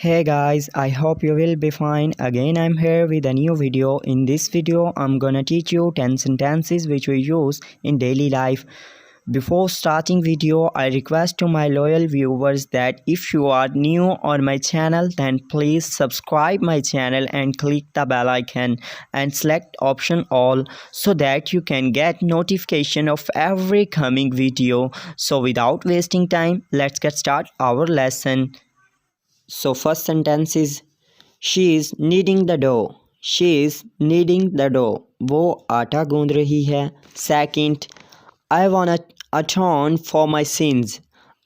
Hey guys, I hope you will be fine. Again, I'm here with a new video. In this video, I'm gonna teach you 10 sentences which we use in daily life. Before starting video, I request to my loyal viewers that if you are new on my channel, then please subscribe my channel and click the bell icon and select option all so that you can get notification of every coming video. So without wasting time, let's get start our lesson. So first sentence is she is kneading the dough. She is kneading the dough. वो आटा गूंद रही है. Second, I wanna atone for my sins.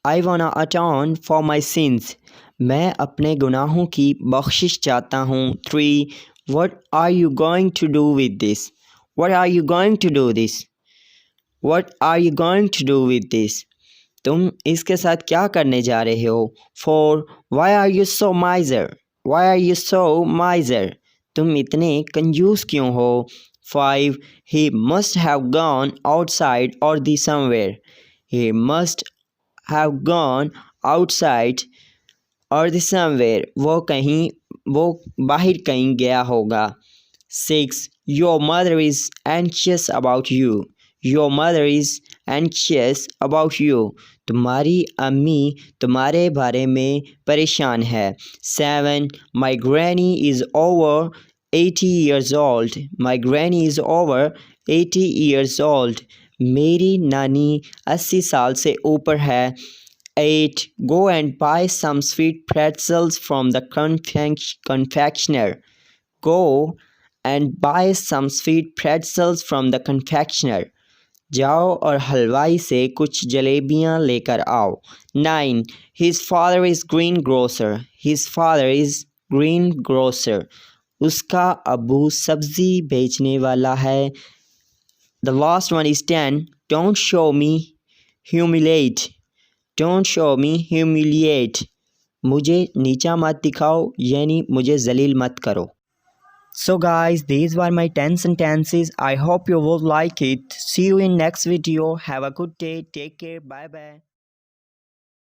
I wanna atone for my sins. मैं अपने गुनाहों की बख्शिश चाहता हूँ. 3. What are you going to do with this? What are you going to do this? What are you going to do with this? तुम इसके साथ क्या करने जा रहे हो? 4. Why are you so miser? Why are you so miser? तुम इतने कंजूस क्यों हो? 5. He must have gone outside or the somewhere. He must have gone outside or the somewhere. वो बाहर कहीं गया होगा. 6. Your mother is anxious about you. Your mother is anxious about you. तुम्हारी अम्मी तुम्हारे बारे में परेशान है. 7. My granny is over 80 years old. My granny is over 80 years old. मेरी नानी 80 साल से ऊपर है. 8. Go and buy some sweet pretzels from the confectioner. Go and buy some sweet pretzels from the confectioner. जाओ और हलवाई से कुछ जलेबियाँ लेकर आओ. 9. His father is greengrocer. His father is greengrocer. उसका अबू सब्ज़ी बेचने वाला है. The last one is 10. Don't show me humiliate. Don't show me humiliate. मुझे नीचा मत दिखाओ यानी मुझे जलील मत करो. So guys, these were my 10 sentences. I hope you will like it. See you in next video. Have a good day. Take care. Bye bye.